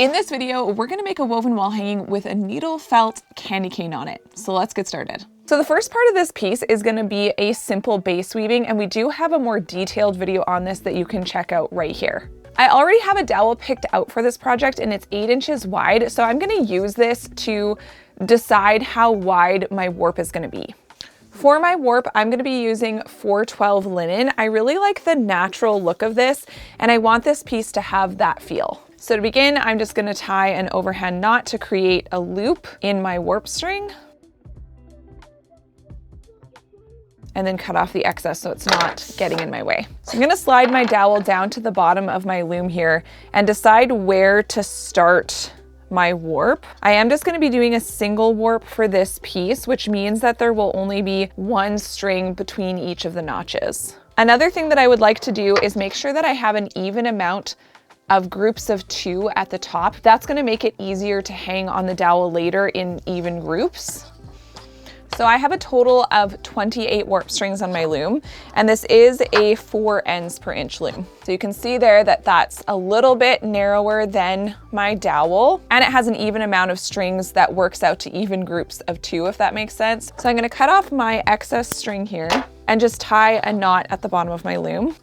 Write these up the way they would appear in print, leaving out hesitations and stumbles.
In this video, we're gonna make a woven wall hanging with a needle felt candy cane on it. So let's get started. So the first part of this piece is gonna be a simple base weaving, and we do have a more detailed video on this that you can check out right here. I already have a dowel picked out for this project and it's 8 inches wide. So I'm gonna use this to decide how wide my warp is gonna be. For my warp, I'm gonna be using 412 linen. I really like the natural look of this and I want this piece to have that feel. So to begin, I'm just gonna tie an overhand knot to create a loop in my warp string. And then cut off the excess so it's not getting in my way. So I'm gonna slide my dowel down to the bottom of my loom here and decide where to start my warp. I am just gonna be doing a single warp for this piece, which means that there will only be one string between each of the notches. Another thing that I would like to do is make sure that I have an even amount of groups of 2 at the top. That's gonna make it easier to hang on the dowel later in even groups. So I have a total of 28 warp strings on my loom, and this is a 4 ends per inch loom. So you can see there that that's a little bit narrower than my dowel, and it has an even amount of strings that works out to even groups of 2, if that makes sense. So I'm gonna cut off my excess string here and just tie a knot at the bottom of my loom.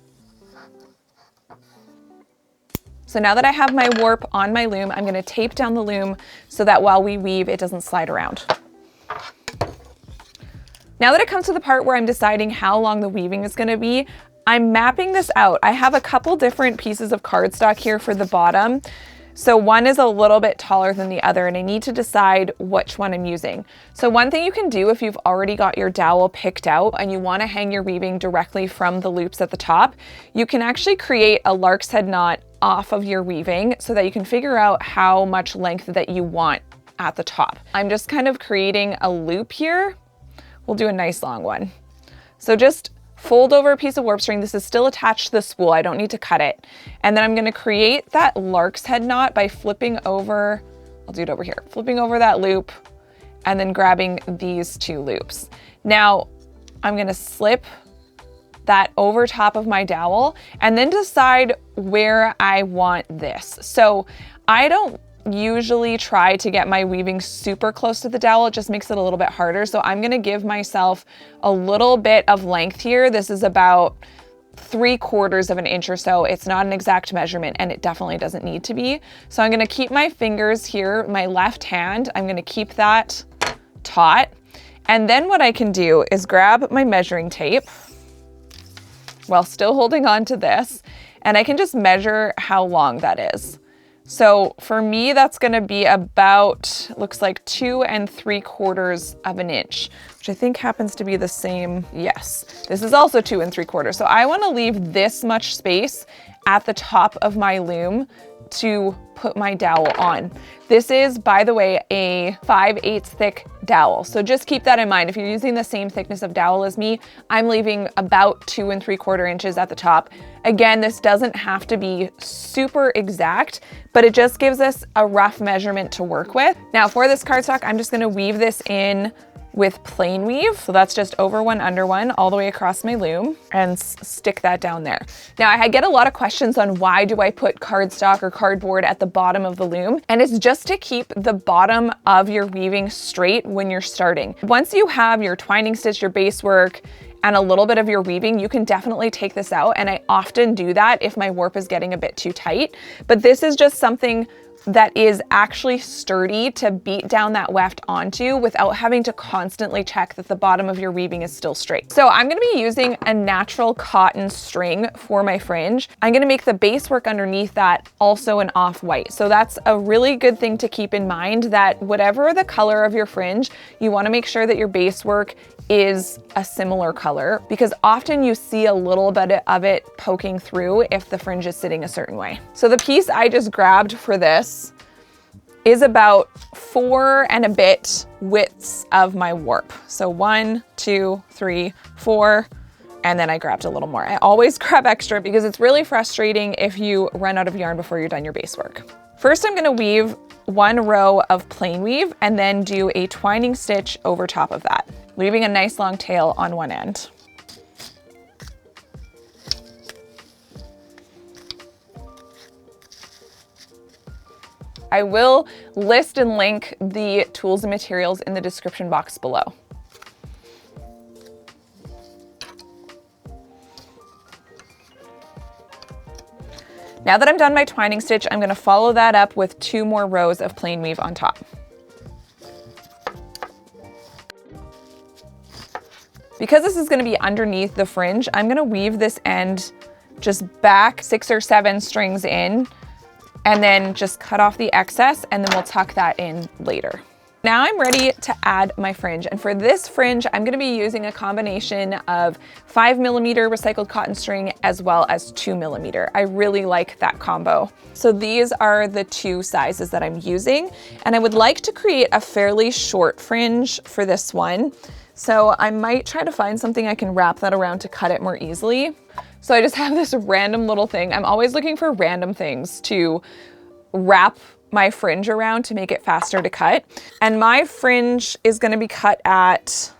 So now that I have my warp on my loom, I'm gonna tape down the loom so that while we weave, it doesn't slide around. Now that it comes to the part where I'm deciding how long the weaving is gonna be, I'm mapping this out. I have a couple different pieces of cardstock here for the bottom. So one is a little bit taller than the other and I need to decide which one I'm using. So one thing you can do if you've already got your dowel picked out and you wanna hang your weaving directly from the loops at the top, you can actually create a lark's head knot off of your weaving so that you can figure out how much length that you want at the top. I'm just kind of creating a loop here. We'll do a nice long one. So just fold over a piece of warp string. This is still attached to the spool. I don't need to cut it. And then I'm gonna create that lark's head knot by flipping over, I'll do it over here, flipping over that loop and then grabbing these 2 loops. Now I'm gonna slip that over top of my dowel and then decide where I want this. So I don't usually try to get my weaving super close to the dowel. It just makes it a little bit harder. So I'm gonna give myself a little bit of length here. This is about 3/4 of an inch or so. It's not an exact measurement and it definitely doesn't need to be. So I'm gonna keep my fingers here, my left hand, I'm gonna keep that taut. And then what I can do is grab my measuring tape while still holding on to this, and I can just measure how long that is. So for me, that's gonna be about, looks like 2 3/4 of an inch, which I think happens to be the same. Yes, this is also 2 3/4. So I wanna leave this much space at the top of my loom to put my dowel on. This is, by the way, a 5/8 thick dowel. So just keep that in mind. If you're using the same thickness of dowel as me, I'm leaving about 2 3/4 inches at the top. Again, this doesn't have to be super exact, but it just gives us a rough measurement to work with. Now for this cardstock, I'm just gonna weave this in with plain weave. So that's just over one, under one, all the way across my loom and stick that down there. Now I get a lot of questions on why do I put cardstock or cardboard at the bottom of the loom? And it's just to keep the bottom of your weaving straight when you're starting. Once you have your twining stitch, your base work, and a little bit of your weaving, you can definitely take this out. And I often do that if my warp is getting a bit too tight. But this is just something that is actually sturdy to beat down that weft onto without having to constantly check that the bottom of your weaving is still straight. So I'm gonna be using a natural cotton string for my fringe. I'm gonna make the base work underneath that also an off-white. So that's a really good thing to keep in mind, that whatever the color of your fringe, you wanna make sure that your base work is a similar color, because often you see a little bit of it poking through if the fringe is sitting a certain way. So the piece I just grabbed for this is about 4 and a bit widths of my warp. So 1, 2, 3, 4, and then I grabbed a little more. I always grab extra because it's really frustrating if you run out of yarn before you're done your base work. First, I'm gonna weave 1 row of plain weave and then do a twining stitch over top of that, leaving a nice long tail on one end. I will list and link the tools and materials in the description box below. Now that I'm done my twining stitch, I'm going to follow that up with 2 more rows of plain weave on top. Because this is going to be underneath the fringe, I'm going to weave this end just back 6 or 7 strings in, and then just cut off the excess, and then we'll tuck that in later. Now I'm ready to add my fringe, and for this fringe, I'm going to be using a combination of 5mm recycled cotton string as well as 2mm. I really like that combo. So these are the 2 sizes that I'm using, and I would like to create a fairly short fringe for this one. So I might try to find something I can wrap that around to cut it more easily. So I just have this random little thing. I'm always looking for random things to wrap my fringe around to make it faster to cut. And my fringe is going to be cut at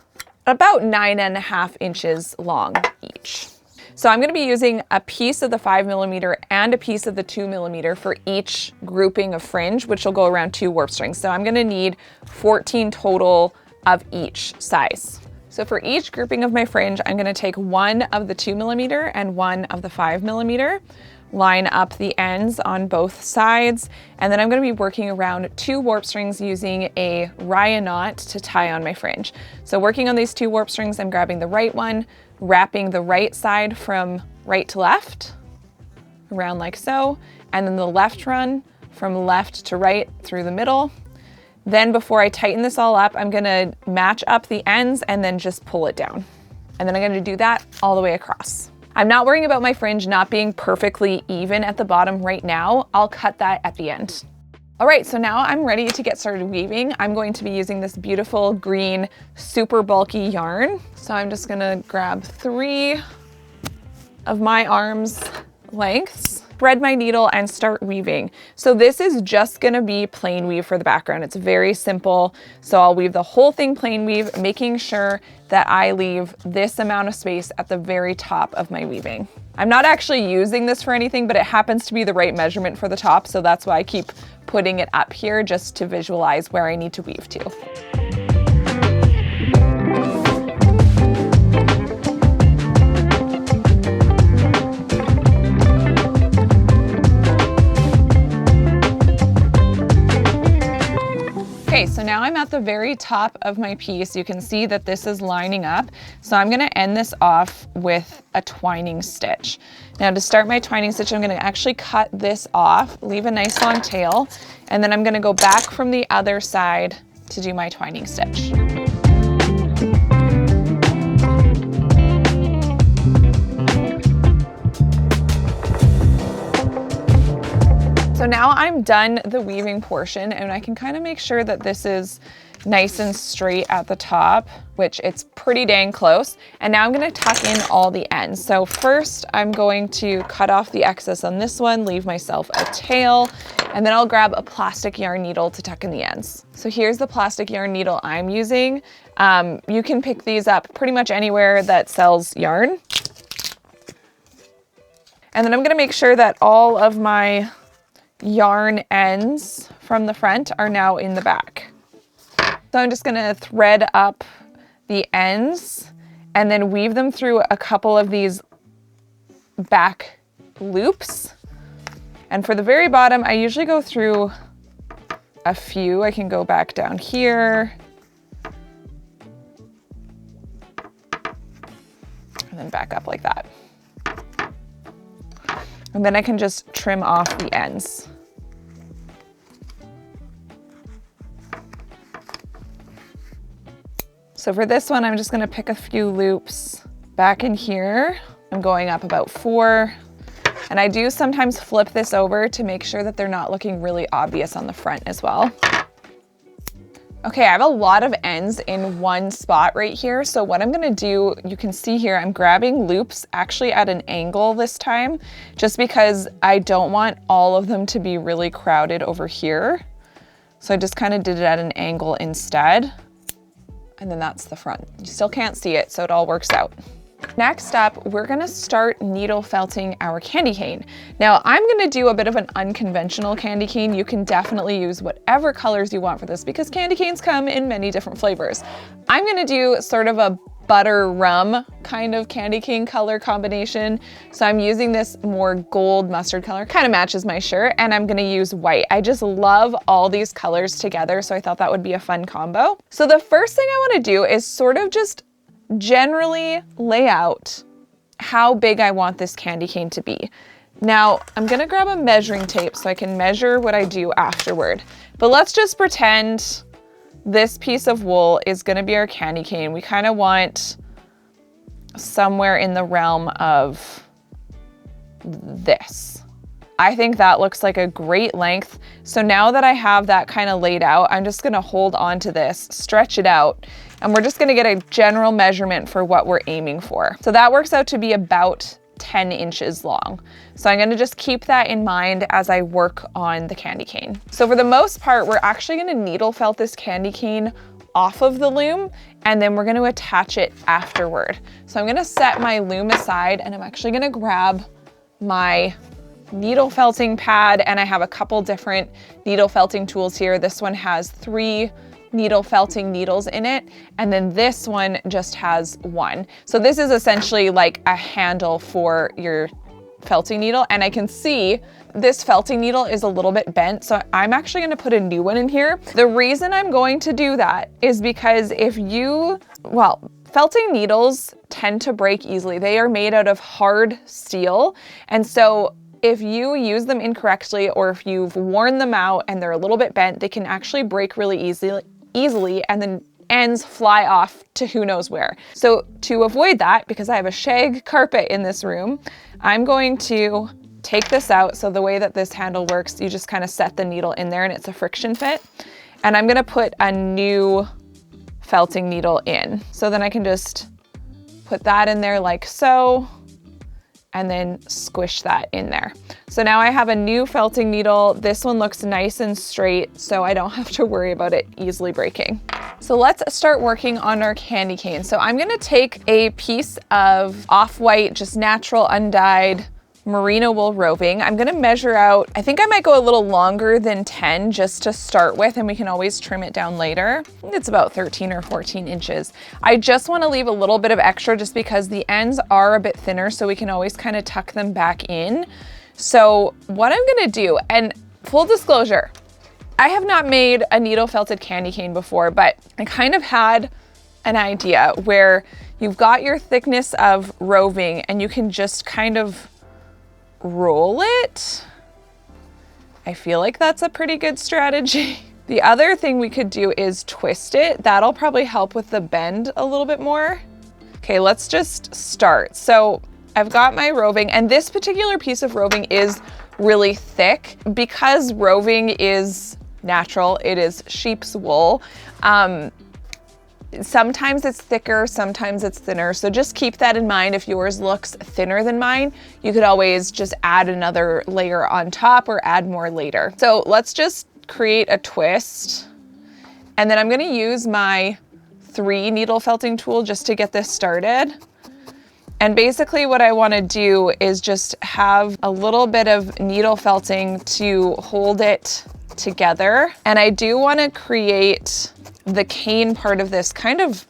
about 9.5 inches long each. So I'm going to be using a piece of the 5mm and a piece of the 2mm for each grouping of fringe, which will go around 2 warp strings. So I'm going to need 14 total of each size. So for each grouping of my fringe, I'm going to take 1 of the 2mm and 1 of the 5mm, line up the ends on both sides, and then I'm going to be working around 2 warp strings using a raya knot to tie on my fringe. So working on these 2 warp strings, I'm grabbing the right one, wrapping the right side from right to left, around like so, and then the left run from left to right through the middle. Then before I tighten this all up, I'm gonna match up the ends and then just pull it down. And then I'm gonna do that all the way across. I'm not worrying about my fringe not being perfectly even at the bottom right now. I'll cut that at the end. All right, so now I'm ready to get started weaving. I'm going to be using this beautiful green, super bulky yarn. So I'm just gonna grab 3 of my arm's lengths, thread my needle, and start weaving. So this is just gonna be plain weave for the background. It's very simple. So I'll weave the whole thing plain weave, making sure that I leave this amount of space at the very top of my weaving. I'm not actually using this for anything, but it happens to be the right measurement for the top. So that's why I keep putting it up here just to visualize where I need to weave to. Okay, so now I'm at the very top of my piece. You can see that this is lining up. So I'm gonna end this off with a twining stitch. Now to start my twining stitch, I'm gonna actually cut this off, leave a nice long tail, and then I'm gonna go back from the other side to do my twining stitch. So now I'm done the weaving portion, and I can kind of make sure that this is nice and straight at the top, which it's pretty dang close. And now I'm gonna tuck in all the ends. So first I'm going to cut off the excess on this one, leave myself a tail, and then I'll grab a plastic yarn needle to tuck in the ends. So here's the plastic yarn needle I'm using. You can pick these up pretty much anywhere that sells yarn. And then I'm gonna make sure that all of my yarn ends from the front are now in the back. So I'm just gonna thread up the ends and then weave them through a couple of these back loops. And for the very bottom, I usually go through a few. I can go back down here. And then back up like that. And then I can just trim off the ends. So for this one, I'm just gonna pick a few loops back in here. I'm going up about 4. And I do sometimes flip this over to make sure that they're not looking really obvious on the front as well. Okay, I have a lot of ends in one spot right here. So what I'm gonna do, you can see here, I'm grabbing loops actually at an angle this time, just because I don't want all of them to be really crowded over here. So I just kind of did it at an angle instead. And then that's the front. You still can't see it, so it all works out. Next up, we're gonna start needle felting our candy cane. Now, I'm gonna do a bit of an unconventional candy cane. You can definitely use whatever colors you want for this because candy canes come in many different flavors. I'm gonna do sort of a butter rum kind of candy cane color combination. So I'm using this more gold mustard color, kind of matches my shirt, and I'm gonna use white. I just love all these colors together, so I thought that would be a fun combo. So the first thing I wanna do is sort of just generally lay out how big I want this candy cane to be. Now, I'm gonna grab a measuring tape so I can measure what I do afterward. But let's just pretend this piece of wool is gonna be our candy cane. We kind of want somewhere in the realm of this. I think that looks like a great length. So now that I have that kind of laid out, I'm just gonna hold on to this, stretch it out, and we're just gonna get a general measurement for what we're aiming for. So that works out to be about 10 inches long. So I'm gonna just keep that in mind as I work on the candy cane. So for the most part, we're actually gonna needle felt this candy cane off of the loom, and then we're gonna attach it afterward. So I'm gonna set my loom aside, and I'm actually gonna grab my needle felting pad, and I have a couple different needle felting tools here. This one has 3 needle felting needles in it, and then this one just has 1. So this is essentially like a handle for your felting needle, and I can see this felting needle is a little bit bent, so I'm actually gonna put a new one in here. The reason I'm going to do that is because felting needles tend to break easily. They are made out of hard steel, and so if you use them incorrectly or if you've worn them out and they're a little bit bent, they can actually break really easily and then ends fly off to who knows where. So to avoid that, because I have a shag carpet in this room, I'm going to take this out. So the way that this handle works, you just kind of set the needle in there and it's a friction fit. And I'm gonna put a new felting needle in. So then I can just put that in there like so, and then squish that in there. So now I have a new felting needle. This one looks nice and straight, so I don't have to worry about it easily breaking. So let's start working on our candy cane. So I'm gonna take a piece of off-white, just natural undyed merino wool roving. I'm gonna measure out, I think I might go a little longer than 10 just to start with, and we can always trim it down later. I think it's about 13 or 14 inches. I just wanna leave a little bit of extra just because the ends are a bit thinner, so we can always kind of tuck them back in. So what I'm gonna do, and full disclosure, I have not made a needle felted candy cane before, but I kind of had an idea where you've got your thickness of roving and you can just kind of roll it. I feel like that's a pretty good strategy. The other thing we could do is twist it. That'll probably help with the bend a little bit more. Okay, let's just start. So I've got my roving, and this particular piece of roving is really thick because roving is natural. It is sheep's wool. Sometimes it's thicker, sometimes it's thinner. So just keep that in mind. If yours looks thinner than mine, you could always just add another layer on top or add more later. So let's just create a twist. And then I'm gonna use my 3 needle felting tool just to get this started. And basically what I wanna do is just have a little bit of needle felting to hold it together. And I do wanna create the cane part of this kind of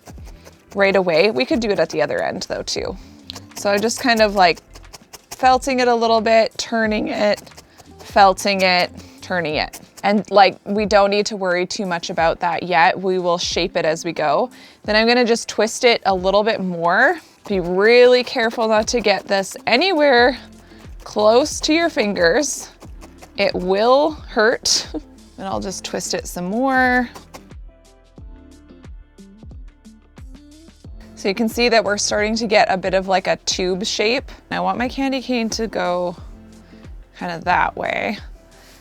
right away. We could do it at the other end though too. So I'm just kind of like felting it a little bit, turning it, felting it, turning it. And like, we don't need to worry too much about that yet. We will shape it as we go. Then I'm gonna just twist it a little bit more. Be really careful not to get this anywhere close to your fingers. It will hurt. And I'll just twist it some more. So you can see that we're starting to get a bit of like a tube shape. I want my candy cane to go kind of that way,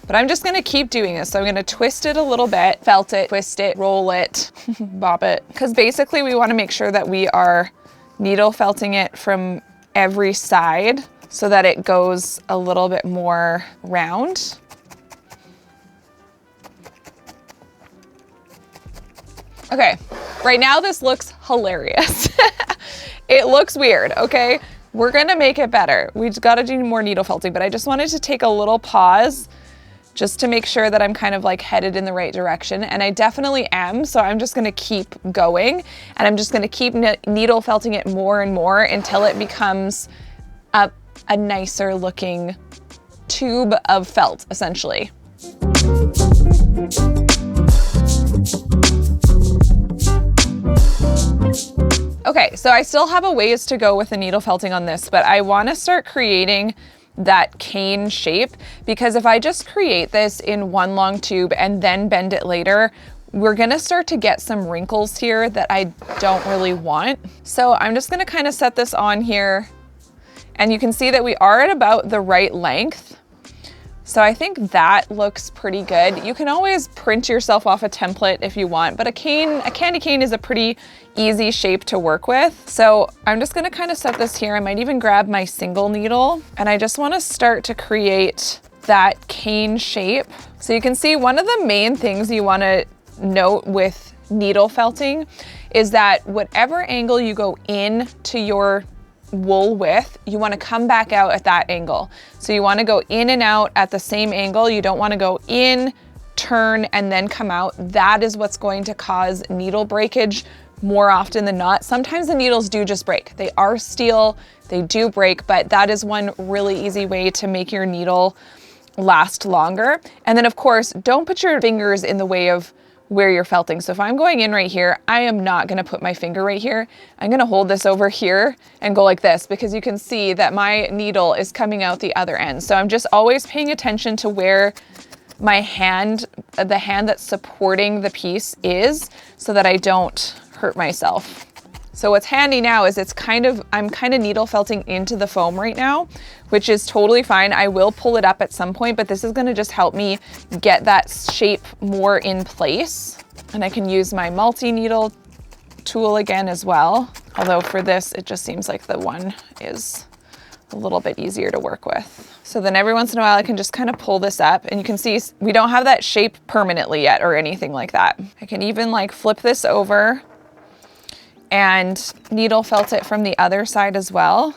but I'm just gonna keep doing this. So I'm gonna twist it a little bit, felt it, twist it, roll it, bob it. Because basically we wanna make sure that we are needle felting it from every side so that it goes a little bit more round. Okay, right now this looks hilarious. It looks weird, okay? We're gonna make it better. We've gotta do more needle felting, but I just wanted to take a little pause just to make sure that I'm kind of like headed in the right direction. And I definitely am, so I'm just gonna keep going, and I'm just gonna keep needle felting it more and more until it becomes a nicer looking tube of felt, essentially. Okay, so I still have a ways to go with the needle felting on this, but I wanna start creating that cane shape, because if I just create this in one long tube and then bend it later, we're gonna start to get some wrinkles here that I don't really want. So I'm just gonna kind of set this on here, and you can see that we are at about the right length. So I think that looks pretty good. You can always print yourself off a template if you want, but a candy cane is a pretty easy shape to work with. So I'm just gonna kind of set this here. I might even grab my single needle, and I just wanna start to create that cane shape. So you can see one of the main things you wanna note with needle felting is that whatever angle you go in to your wool with, you want to come back out at that angle. So you want to go in and out at the same angle. You don't want to go in, turn, and then come out. That is what's going to cause needle breakage more often than not. Sometimes the needles do just break. They are steel, they do break, but that is one really easy way to make your needle last longer. And then of course, don't put your fingers in the way of where you're felting. So if I'm going in right here, I am not gonna put my finger right here. I'm gonna hold this over here and go like this, because you can see that my needle is coming out the other end. So I'm just always paying attention to where my hand, the hand that's supporting the piece is, so that I don't hurt myself. So what's handy now is I'm kind of needle felting into the foam right now, which is totally fine. I will pull it up at some point, but this is gonna just help me get that shape more in place. And I can use my multi-needle tool again as well. Although for this, it just seems like the one is a little bit easier to work with. So then every once in a while, I can just kind of pull this up, and you can see we don't have that shape permanently yet or anything like that. I can even like flip this over and needle felt it from the other side as well.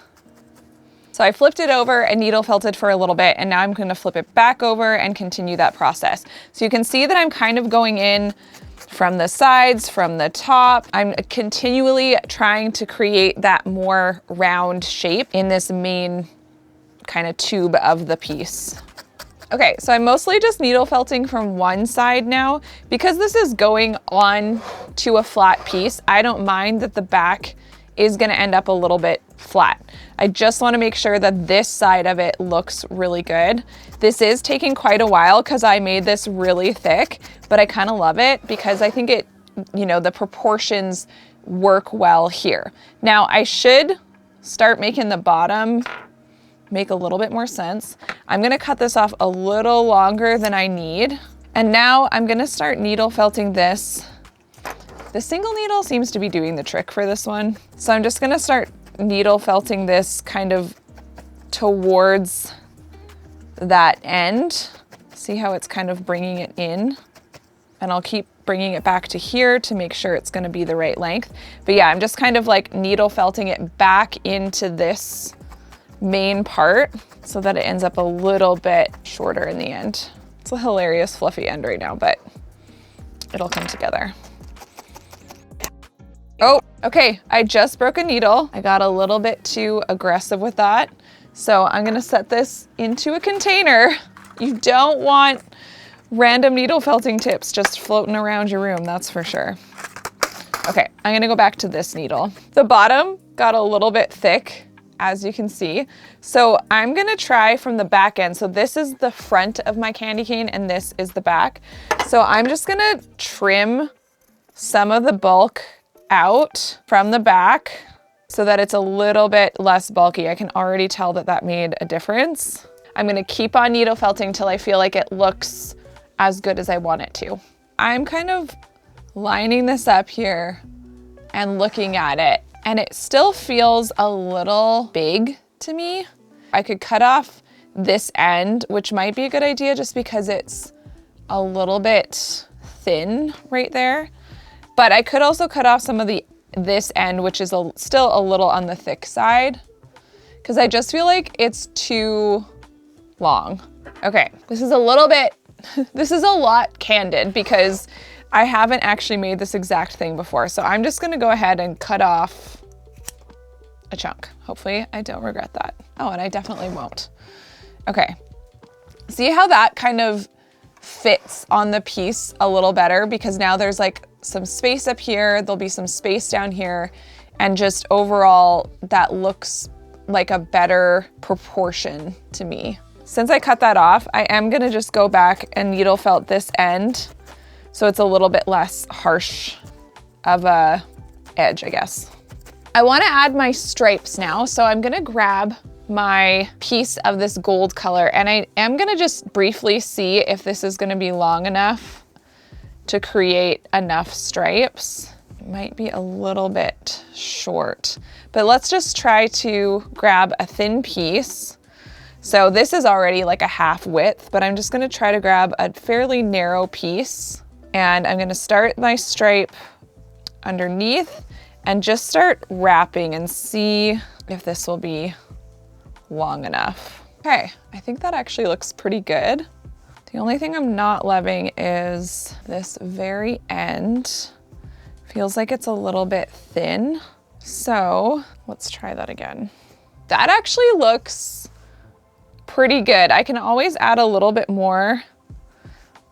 So I flipped it over and needle felted for a little bit, and now I'm gonna flip it back over and continue that process. So you can see that I'm kind of going in from the sides, from the top. I'm continually trying to create that more round shape in this main kind of tube of the piece. Okay, so I'm mostly just needle felting from one side now. Because this is going on to a flat piece, I don't mind that the back is gonna end up a little bit flat. I just wanna make sure that this side of it looks really good. This is taking quite a while because I made this really thick, but I kinda love it because I think it, you know, the proportions work well here. Now I should start making the bottom make a little bit more sense. I'm gonna cut this off a little longer than I need. And now I'm gonna start needle felting this. The single needle seems to be doing the trick for this one. So I'm just gonna start needle felting this kind of towards that end. See how it's kind of bringing it in? And I'll keep bringing it back to here to make sure it's gonna be the right length. But yeah, I'm just kind of like needle felting it back into this main part so that it ends up a little bit shorter in the end. It's a hilarious fluffy end right now, but it'll come together. Oh, okay, I just broke a needle. I got a little bit too aggressive with that. So I'm gonna set this into a container. You don't want random needle felting tips just floating around your room, that's for sure. Okay, I'm gonna go back to this needle. The bottom got a little bit thick, as you can see. So I'm gonna try from the back end. So this is the front of my candy cane and this is the back. So I'm just gonna trim some of the bulk out from the back so that it's a little bit less bulky. I can already tell that that made a difference. I'm gonna keep on needle felting till I feel like it looks as good as I want it to. I'm kind of lining this up here and looking at it, and it still feels a little big to me. I could cut off this end, which might be a good idea just because it's a little bit thin right there. But I could also cut off some of the this end, which is still a little on the thick side, because I just feel like it's too long. Okay, this is a little bit, this is a lot candid because I haven't actually made this exact thing before. So I'm just gonna go ahead and cut off a chunk. Hopefully I don't regret that. Oh, and I definitely won't. Okay, see how that kind of fits on the piece a little better, because now there's like some space up here, there'll be some space down here, and just overall that looks like a better proportion to me. Since I cut that off, I am gonna just go back and needle felt this end so it's a little bit less harsh of a edge, I guess. I wanna add my stripes now, so I'm gonna grab my piece of this gold color, and I am gonna just briefly see if this is gonna be long enough to create enough stripes. It might be a little bit short, but let's just try to grab a thin piece. So this is already like a half width, but I'm just gonna try to grab a fairly narrow piece, and I'm gonna start my stripe underneath and just start wrapping and see if this will be long enough. Okay, I think that actually looks pretty good. The only thing I'm not loving is this very end. Feels like it's a little bit thin. So let's try that again. That actually looks pretty good. I can always add a little bit more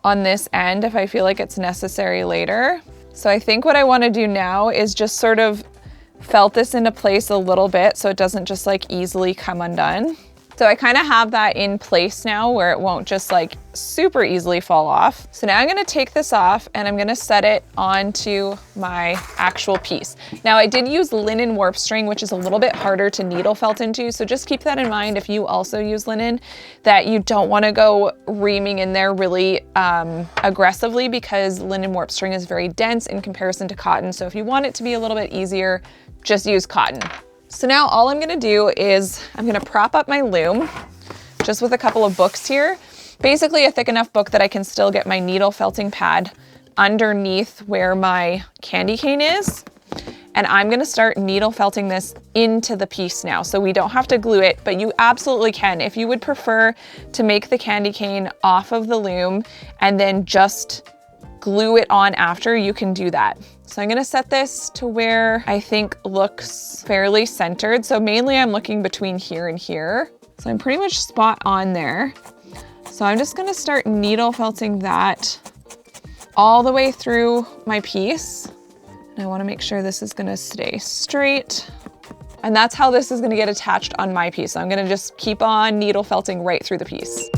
on this end if I feel like it's necessary later. So I think what I want to do now is just sort of felt this into place a little bit so it doesn't just like easily come undone. So I kind of have that in place now where it won't just like super easily fall off. So now I'm gonna take this off and I'm gonna set it onto my actual piece. Now I did use linen warp string, which is a little bit harder to needle felt into. So just keep that in mind if you also use linen, that you don't wanna go reaming in there really aggressively, because linen warp string is very dense in comparison to cotton. So if you want it to be a little bit easier, just use cotton. So now all I'm gonna do is I'm gonna prop up my loom just with a couple of books here. Basically a thick enough book that I can still get my needle felting pad underneath where my candy cane is. And I'm gonna start needle felting this into the piece now. So we don't have to glue it, but you absolutely can. If you would prefer to make the candy cane off of the loom and then just glue it on after, you can do that. So I'm gonna set this to where I think looks fairly centered. So mainly I'm looking between here and here. So I'm pretty much spot on there. So I'm just gonna start needle felting that all the way through my piece. And I wanna make sure this is gonna stay straight. And that's how this is gonna get attached on my piece. So I'm gonna just keep on needle felting right through the piece.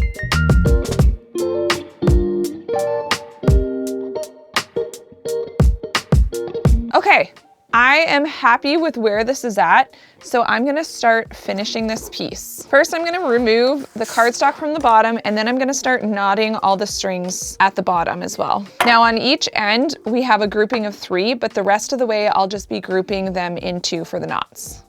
Okay, I am happy with where this is at, so I'm gonna start finishing this piece. First, I'm gonna remove the cardstock from the bottom, and then I'm gonna start knotting all the strings at the bottom as well. Now on each end, we have a grouping of 3, but the rest of the way, I'll just be grouping them in 2 for the knots.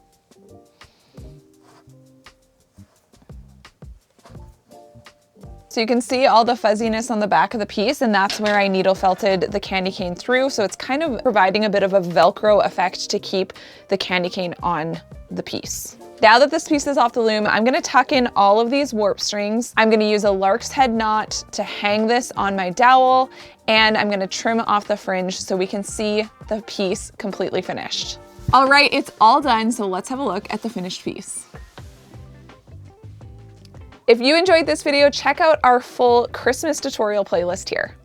So you can see all the fuzziness on the back of the piece, and that's where I needle felted the candy cane through. So it's kind of providing a bit of a Velcro effect to keep the candy cane on the piece. Now that this piece is off the loom, I'm gonna tuck in all of these warp strings. I'm gonna use a lark's head knot to hang this on my dowel, and I'm gonna trim off the fringe so we can see the piece completely finished. All right, it's all done, so let's have a look at the finished piece. If you enjoyed this video, check out our full Christmas tutorial playlist here.